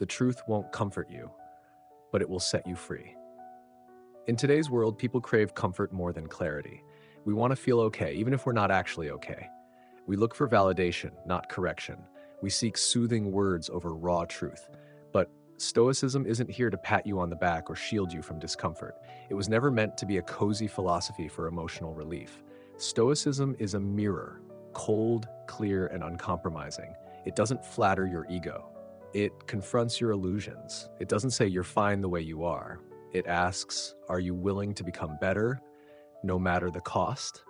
The truth won't comfort you, but it will set you free. In today's world, people crave comfort more than clarity. We want to feel okay, even if we're not actually okay. We look for validation, not correction. We seek soothing words over raw truth. But Stoicism isn't here to pat you on the back or shield you from discomfort. It was never meant to be a cozy philosophy for emotional relief. Stoicism is a mirror, cold, clear, and uncompromising. It doesn't flatter your ego. It confronts your illusions. It doesn't say you're fine the way you are. It asks, are you willing to become better, no matter the cost?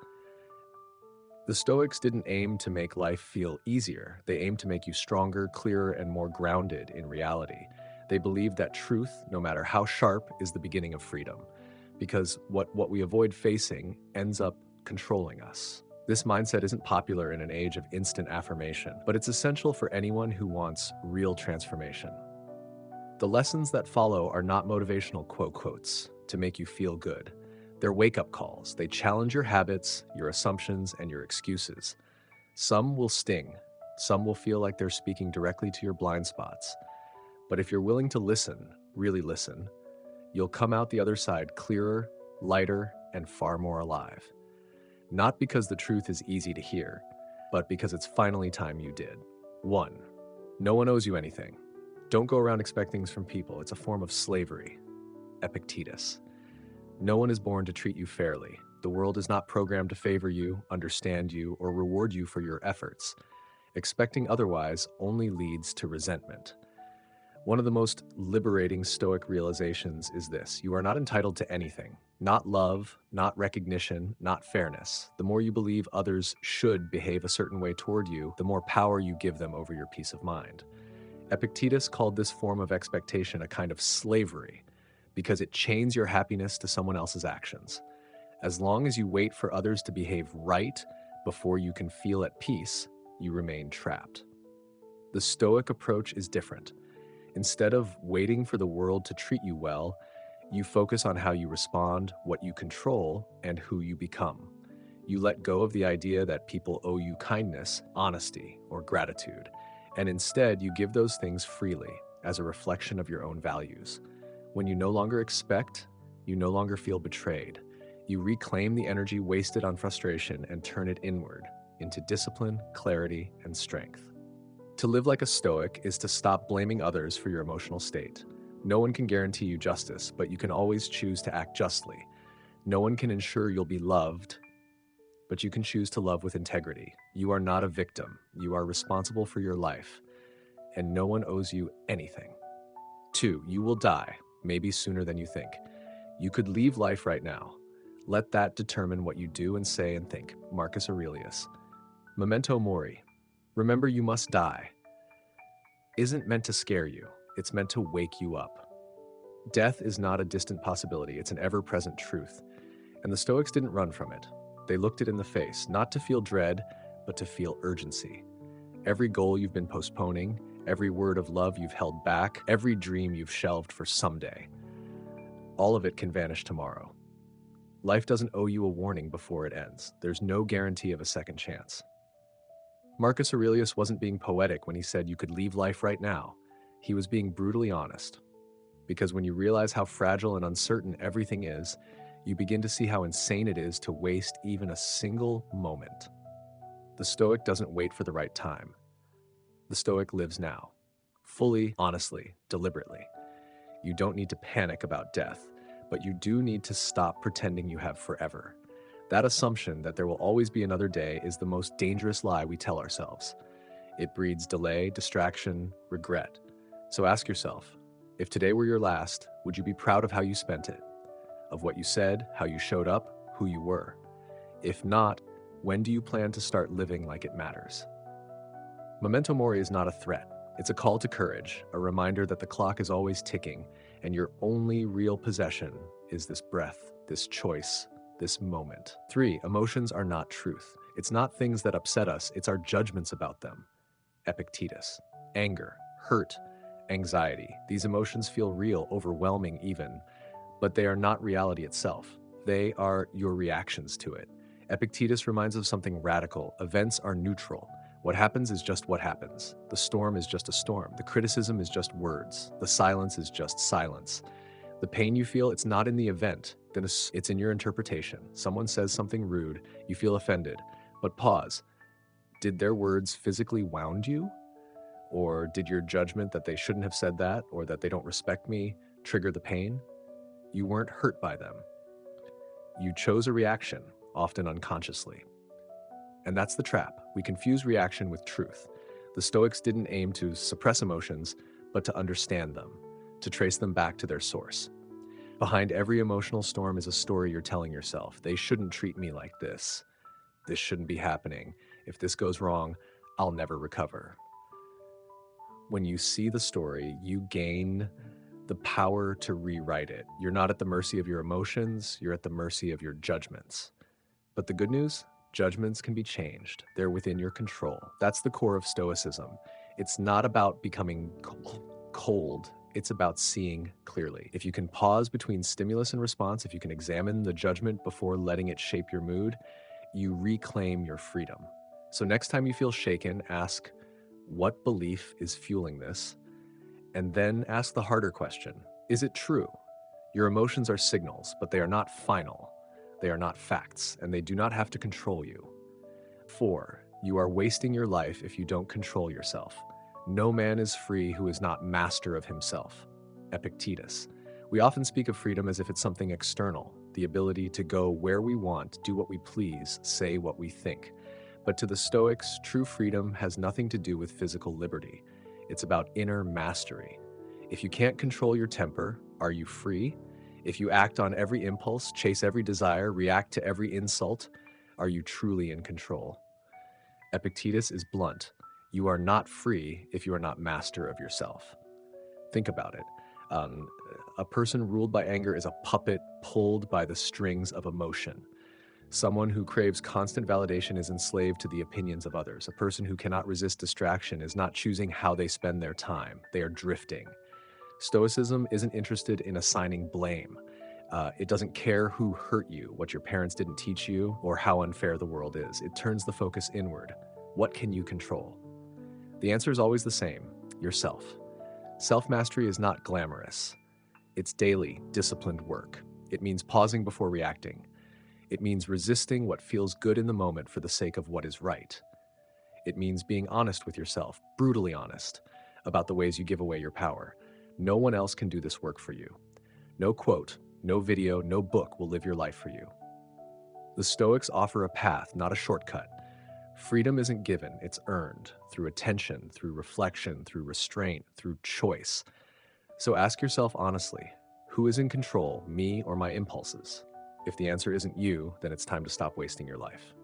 The Stoics didn't aim to make life feel easier. They aimed to make you stronger, clearer, and more grounded in reality. They believed that truth, no matter how sharp, is the beginning of freedom, because what we avoid facing ends up controlling us. This mindset isn't popular in an age of instant affirmation, but it's essential for anyone who wants real transformation. The lessons that follow are not motivational quotes to make you feel good. They're wake-up calls. They challenge your habits, your assumptions, and your excuses. Some will sting. Some will feel like they're speaking directly to your blind spots. But if you're willing to listen, really listen, you'll come out the other side clearer, lighter, and far more alive. Not because the truth is easy to hear, but because it's finally time you did. 1. No one owes you anything. Don't go around expecting things from people. It's a form of slavery. Epictetus. No one is born to treat you fairly. The world is not programmed to favor you, understand you, or reward you for your efforts. Expecting otherwise only leads to resentment. One of the most liberating Stoic realizations is this: you are not entitled to anything. Not love, not recognition, not fairness. The more you believe others should behave a certain way toward you, the more power you give them over your peace of mind. Epictetus called this form of expectation a kind of slavery because it chains your happiness to someone else's actions. As long as you wait for others to behave right before you can feel at peace, you remain trapped. The Stoic approach is different. Instead of waiting for the world to treat you well, you focus on how you respond, what you control, and who you become. You let go of the idea that people owe you kindness, honesty, or gratitude, and instead you give those things freely as a reflection of your own values. When you no longer expect, you no longer feel betrayed. You reclaim the energy wasted on frustration and turn it inward into discipline, clarity, and strength. To live like a Stoic is to stop blaming others for your emotional state. No one can guarantee you justice, but you can always choose to act justly. No one can ensure you'll be loved, but you can choose to love with integrity. You are not a victim. You are responsible for your life, and no one owes you anything. 2, you will die, maybe sooner than you think. You could leave life right now. Let that determine what you do and say and think. Marcus Aurelius. Memento mori. Remember you must die. Isn't meant to scare you. It's meant to wake you up. Death is not a distant possibility. It's an ever-present truth. And the Stoics didn't run from it. They looked it in the face, not to feel dread, but to feel urgency. Every goal you've been postponing, every word of love you've held back, every dream you've shelved for someday, all of it can vanish tomorrow. Life doesn't owe you a warning before it ends. There's no guarantee of a second chance. Marcus Aurelius wasn't being poetic when he said you could leave life right now. He was being brutally honest. Because when you realize how fragile and uncertain everything is, you begin to see how insane it is to waste even a single moment. The Stoic doesn't wait for the right time. The Stoic lives now, fully, honestly, deliberately. You don't need to panic about death, but you do need to stop pretending you have forever. That assumption that there will always be another day is the most dangerous lie we tell ourselves. It breeds delay, distraction, regret. So ask yourself, if today were your last, would you be proud of how you spent it? Of what you said, how you showed up, who you were? If not, when do you plan to start living like it matters? Memento mori is not a threat. It's a call to courage, a reminder that the clock is always ticking, and your only real possession is this breath, this choice, this moment. 3, emotions are not truth. It's not things that upset us, it's our judgments about them. Epictetus. Anger, hurt, anxiety. These emotions feel real, overwhelming even, but they are not reality itself. They are your reactions to it. Epictetus reminds us of something radical. Events are neutral. What happens is just what happens. The storm is just a storm. The criticism is just words. The silence is just silence. The pain you feel, it's not in the event, then it's in your interpretation. Someone says something rude, you feel offended. But pause. Did their words physically wound you? Or did your judgment that they shouldn't have said that, or that they don't respect me, trigger the pain? You weren't hurt by them. You chose a reaction, often unconsciously. And that's the trap. We confuse reaction with truth. The Stoics didn't aim to suppress emotions, but to understand them, to trace them back to their source. Behind every emotional storm is a story you're telling yourself. They shouldn't treat me like this. This shouldn't be happening. If this goes wrong, I'll never recover. When you see the story, you gain the power to rewrite it. You're not at the mercy of your emotions, you're at the mercy of your judgments. But the good news? Judgments can be changed. They're within your control. That's the core of Stoicism. It's not about becoming cold. It's about seeing clearly. If you can pause between stimulus and response, if you can examine the judgment before letting it shape your mood, you reclaim your freedom. So next time you feel shaken, ask, what belief is fueling this? And then ask the harder question, is it true? Your emotions are signals, but they are not final. They are not facts, and they do not have to control you. 4, you are wasting your life if you don't control yourself. No man is free who is not master of himself. Epictetus. We often speak of freedom as if it's something external, the ability to go where we want, do what we please, say what we think. But to the Stoics, true freedom has nothing to do with physical liberty. It's about inner mastery. If you can't control your temper, are you free? If you act on every impulse, chase every desire, react to every insult, are you truly in control? Epictetus is blunt. You are not free if you are not master of yourself. Think about it. A person ruled by anger is a puppet pulled by the strings of emotion. Someone who craves constant validation is enslaved to the opinions of others. A person who cannot resist distraction is not choosing how they spend their time. They are drifting. Stoicism isn't interested in assigning blame. It doesn't care who hurt you, what your parents didn't teach you, or how unfair the world is. It turns the focus inward. What can you control? The answer is always the same: yourself. Self-mastery is not glamorous. It's daily, disciplined work. It means pausing before reacting. It means resisting what feels good in the moment for the sake of what is right. It means being honest with yourself, brutally honest, about the ways you give away your power. No one else can do this work for you. No quote, no video, no book will live your life for you. The Stoics offer a path, not a shortcut. Freedom isn't given, it's earned through attention, through reflection, through restraint, through choice. So ask yourself honestly, who is in control, me or my impulses? If the answer isn't you, then it's time to stop wasting your life.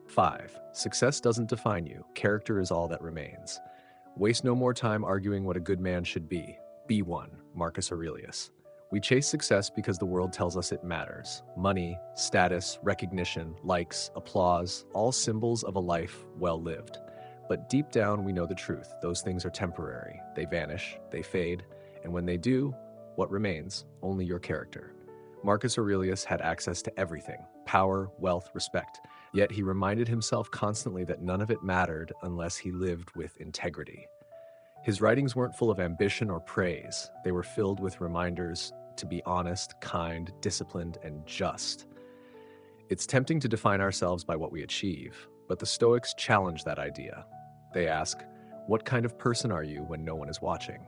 5, success doesn't define you. Character is all that remains. Waste no more time arguing what a good man should be. Be one, Marcus Aurelius. We chase success because the world tells us it matters. Money, status, recognition, likes, applause, all symbols of a life well lived. But deep down, we know the truth. Those things are temporary. They vanish, they fade, and when they do, what remains? Only your character. Marcus Aurelius had access to everything: power, wealth, respect. Yet he reminded himself constantly that none of it mattered unless he lived with integrity. His writings weren't full of ambition or praise. They were filled with reminders to be honest, kind, disciplined, and just. It's tempting to define ourselves by what we achieve, but the Stoics challenge that idea. They ask, what kind of person are you when no one is watching?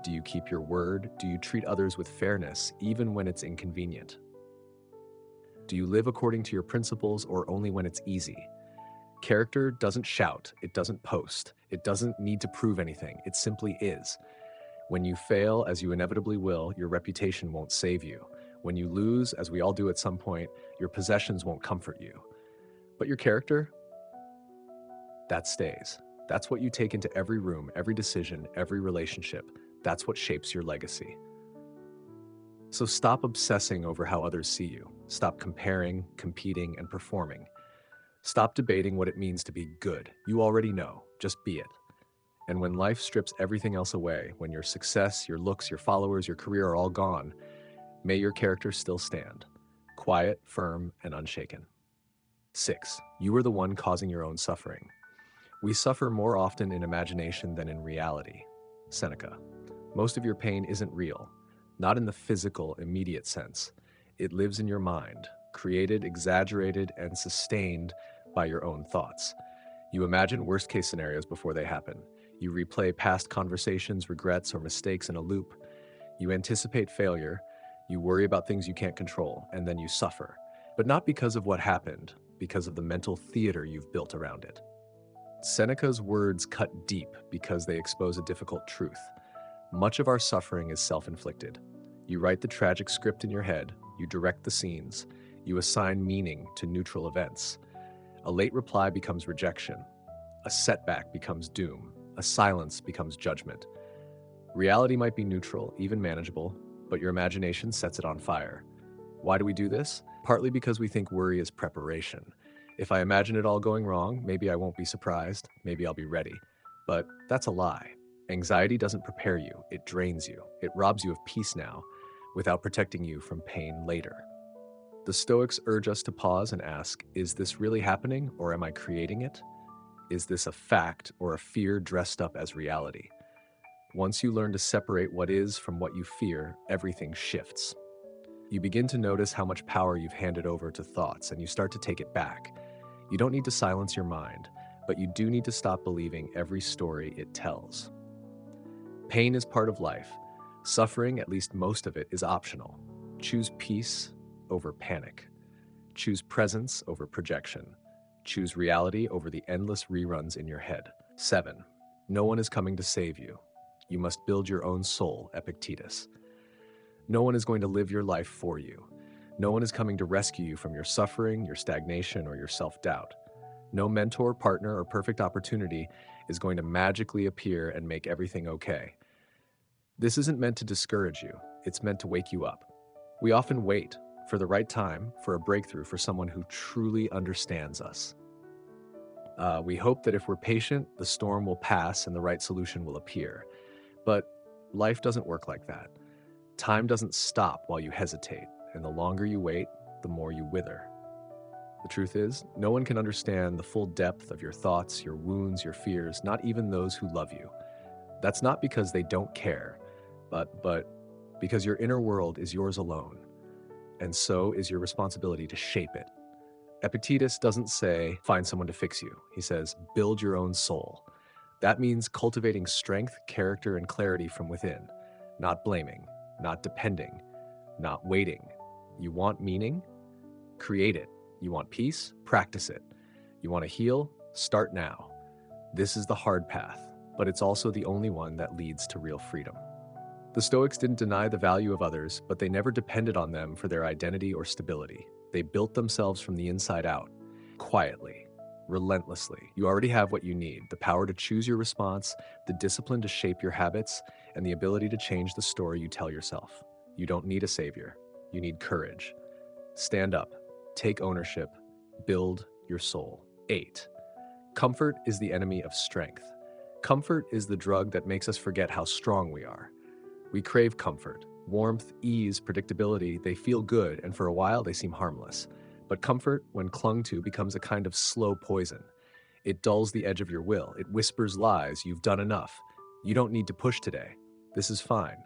Do you keep your word? Do you treat others with fairness, even when it's inconvenient? Do you live according to your principles or only when it's easy? Character doesn't shout, it doesn't post, it doesn't need to prove anything, it simply is. When you fail, as you inevitably will, your reputation won't save you. When you lose, as we all do at some point, your possessions won't comfort you. But your character, that stays. That's what you take into every room, every decision, every relationship. That's what shapes your legacy. So stop obsessing over how others see you. Stop comparing, competing, and performing. Stop debating what it means to be good. You already know. Just be it. And when life strips everything else away, when your success, your looks, your followers, your career are all gone, may your character still stand, quiet, firm, and unshaken. 6, you are the one causing your own suffering. We suffer more often in imagination than in reality. Seneca. Most of your pain isn't real, not in the physical, immediate sense. It lives in your mind, created, exaggerated, and sustained by your own thoughts. You imagine worst-case scenarios before they happen. You replay past conversations, regrets, or mistakes in a loop. You anticipate failure, you worry about things you can't control, and then you suffer. But not because of what happened, because of the mental theater you've built around it. Seneca's words cut deep because they expose a difficult truth. Much of our suffering is self-inflicted. You write the tragic script in your head, you direct the scenes, you assign meaning to neutral events. A late reply becomes rejection. A setback becomes doom. A silence becomes judgment. Reality might be neutral, even manageable, but your imagination sets it on fire. Why do we do this? Partly because we think worry is preparation. If I imagine it all going wrong, maybe I won't be surprised, maybe I'll be ready. But that's a lie. Anxiety doesn't prepare you, it drains you. It robs you of peace now, without protecting you from pain later. The Stoics urge us to pause and ask, is this really happening, or am I creating it? Is this a fact or a fear dressed up as reality? Once you learn to separate what is from what you fear, everything shifts. You begin to notice how much power you've handed over to thoughts, and you start to take it back. You don't need to silence your mind, but you do need to stop believing every story it tells. Pain is part of life. Suffering, at least most of it, is optional. Choose peace over panic. Choose presence over projection. Choose reality over the endless reruns in your head. 7. No one is coming to save you. You must build your own soul, Epictetus. No one is going to live your life for you. No one is coming to rescue you from your suffering, your stagnation, or your self-doubt. No mentor, partner, or perfect opportunity is going to magically appear and make everything okay. This isn't meant to discourage you. It's meant to wake you up. We often wait for the right time, for a breakthrough, for someone who truly understands us. We hope that if we're patient, the storm will pass and the right solution will appear. But life doesn't work like that. Time doesn't stop while you hesitate, and the longer you wait, the more you wither. The truth is, no one can understand the full depth of your thoughts, your wounds, your fears, not even those who love you. That's not because they don't care, but because your inner world is yours alone, and so is your responsibility to shape it. Epictetus doesn't say, find someone to fix you. He says, build your own soul. That means cultivating strength, character, and clarity from within, not blaming, not depending, not waiting. You want meaning? Create it. You want peace? Practice it. You want to heal? Start now. This is the hard path, but it's also the only one that leads to real freedom. The Stoics didn't deny the value of others, but they never depended on them for their identity or stability. They built themselves from the inside out, quietly, relentlessly. You already have what you need: the power to choose your response, the discipline to shape your habits, and the ability to change the story you tell yourself. You don't need a savior. You need courage. Stand up, take ownership, build your soul. 8. Comfort is the enemy of strength. Comfort is the drug that makes us forget how strong we are. We crave comfort, warmth, ease, predictability. They feel good, and for a while they seem harmless. But comfort, when clung to, becomes a kind of slow poison. It dulls the edge of your will. It whispers lies. You've done enough. You don't need to push today. This is fine.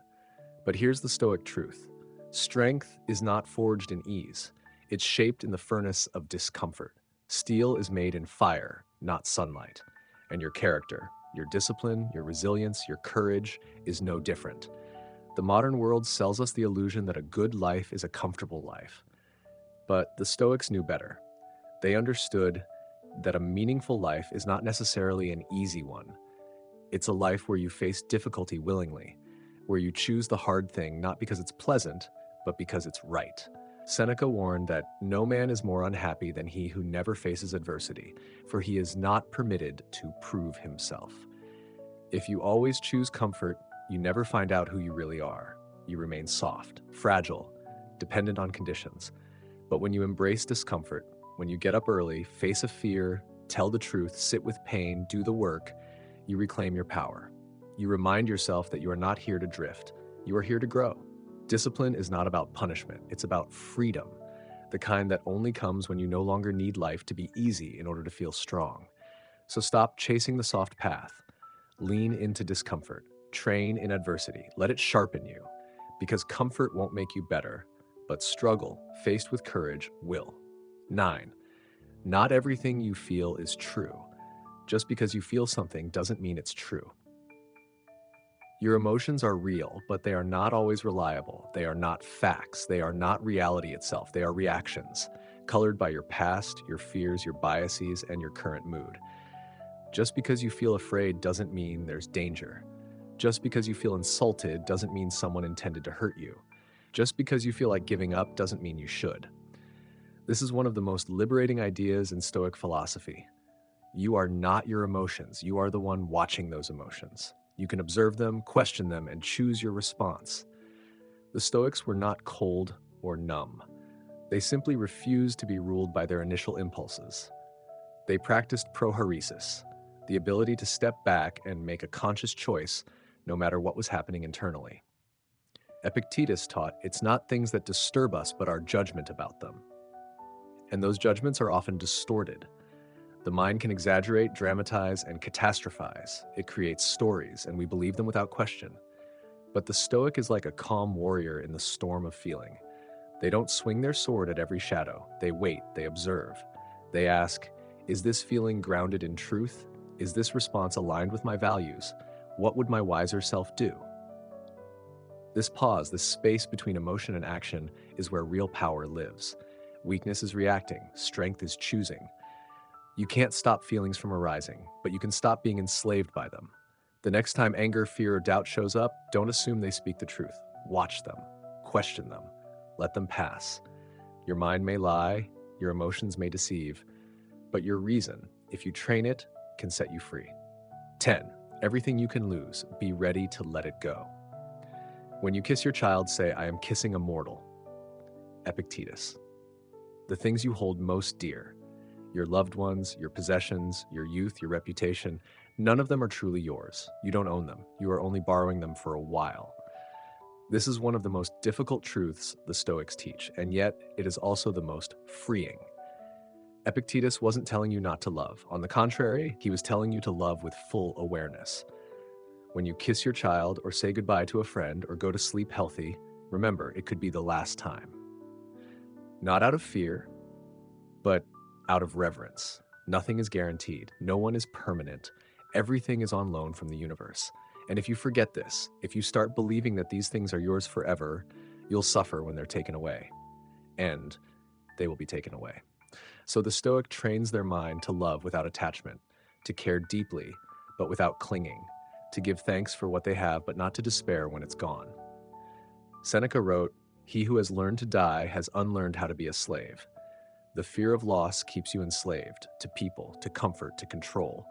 But here's the Stoic truth. Strength is not forged in ease. It's shaped in the furnace of discomfort. Steel is made in fire, not sunlight. And your character, your discipline, your resilience, your courage is no different. The modern world sells us the illusion that a good life is a comfortable life. But the Stoics knew better. They understood that a meaningful life is not necessarily an easy one. It's a life where you face difficulty willingly, where you choose the hard thing not because it's pleasant, but because it's right. Seneca warned that no man is more unhappy than he who never faces adversity, for he is not permitted to prove himself. If you always choose comfort, you never find out who you really are. You remain soft, fragile, dependent on conditions. But when you embrace discomfort, when you get up early, face a fear, tell the truth, sit with pain, do the work, you reclaim your power. You remind yourself that you are not here to drift. You are here to grow. Discipline is not about punishment. It's about freedom, the kind that only comes when you no longer need life to be easy in order to feel strong. So stop chasing the soft path. Lean into discomfort. Train in adversity. Let it sharpen you. Because comfort won't make you better, but struggle, faced with courage, will. 9. Not everything you feel is true. Just because you feel something doesn't mean it's true. Your emotions are real, but they are not always reliable. They are not facts. They are not reality itself. They are reactions, colored by your past, your fears, your biases, and your current mood. Just because you feel afraid doesn't mean there's danger. Just because you feel insulted doesn't mean someone intended to hurt you. Just because you feel like giving up doesn't mean you should. This is one of the most liberating ideas in Stoic philosophy. You are not your emotions. You are the one watching those emotions. You can observe them, question them, and choose your response. The Stoics were not cold or numb. They simply refused to be ruled by their initial impulses. They practiced prohoresis, the ability to step back and make a conscious choice no matter what was happening internally. Epictetus taught it's not things that disturb us but our judgment about them. And those judgments are often distorted. The mind can exaggerate, dramatize, and catastrophize. It creates stories, and we believe them without question. But the Stoic is like a calm warrior in the storm of feeling. They don't swing their sword at every shadow. They wait, they observe. They ask, is this feeling grounded in truth? Is this response aligned with my values? What would my wiser self do? This pause, this space between emotion and action, is where real power lives. Weakness is reacting, strength is choosing. You can't stop feelings from arising, but you can stop being enslaved by them. The next time anger, fear, or doubt shows up, don't assume they speak the truth. Watch them, question them, let them pass. Your mind may lie, your emotions may deceive, but your reason, if you train it, can set you free. 10. Everything you can lose, be ready to let it go. When you kiss your child, say, I am kissing a mortal. Epictetus. The things you hold most dear, your loved ones, your possessions, your youth, your reputation, none of them are truly yours. You don't own them. You are only borrowing them for a while. This is one of the most difficult truths the Stoics teach, and yet it is also the most freeing. Epictetus wasn't telling you not to love. On the contrary, he was telling you to love with full awareness. When you kiss your child or say goodbye to a friend or go to sleep healthy, remember, it could be the last time. Not out of fear, but out of reverence. Nothing is guaranteed. No one is permanent. Everything is on loan from the universe. And if you forget this, if you start believing that these things are yours forever, you'll suffer when they're taken away. And they will be taken away. So the Stoic trains their mind to love without attachment, to care deeply, but without clinging, to give thanks for what they have, but not to despair when it's gone. Seneca wrote, "He who has learned to die has unlearned how to be a slave." The fear of loss keeps you enslaved to people, to comfort, to control.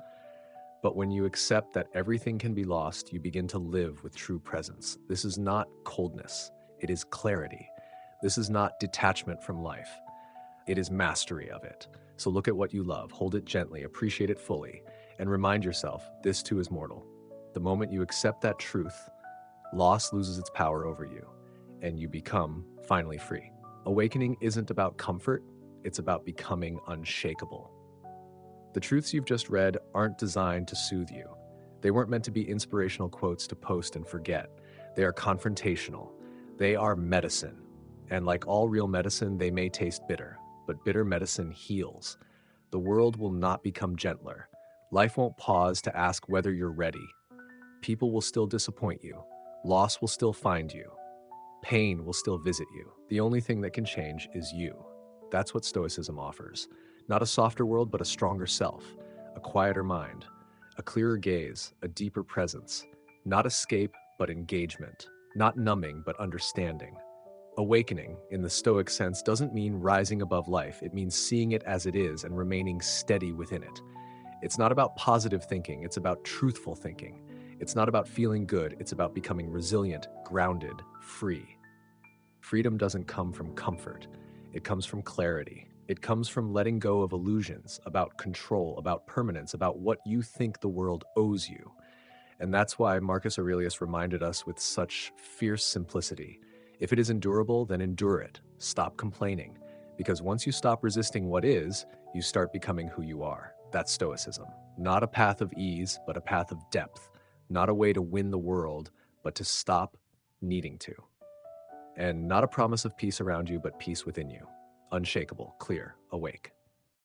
But when you accept that everything can be lost, you begin to live with true presence. This is not coldness. It is clarity. This is not detachment from life. It is mastery of it. So look at what you love, hold it gently, appreciate it fully, and remind yourself, this too is mortal. The moment you accept that truth, loss loses its power over you, and you become finally free. Awakening isn't about comfort. It's about becoming unshakable. The truths you've just read aren't designed to soothe you. They weren't meant to be inspirational quotes to post and forget. They are confrontational. They are medicine. And like all real medicine, they may taste bitter, but bitter medicine heals. The world will not become gentler. Life won't pause to ask whether you're ready. People will still disappoint you. Loss will still find you. Pain will still visit you. The only thing that can change is you. That's what Stoicism offers. Not a softer world, but a stronger self, a quieter mind, a clearer gaze, a deeper presence. Not escape, but engagement. Not numbing, but understanding. Awakening, in the Stoic sense, doesn't mean rising above life. It means seeing it as it is and remaining steady within it. It's not about positive thinking. It's about truthful thinking. It's not about feeling good. It's about becoming resilient, grounded, free. Freedom doesn't come from comfort. It comes from clarity. It comes from letting go of illusions, about control, about permanence, about what you think the world owes you. And that's why Marcus Aurelius reminded us with such fierce simplicity. If it is endurable, then endure it. Stop complaining. Because once you stop resisting what is, you start becoming who you are. That's Stoicism. Not a path of ease, but a path of depth. Not a way to win the world, but to stop needing to. And not a promise of peace around you, but peace within you. Unshakable, clear, awake.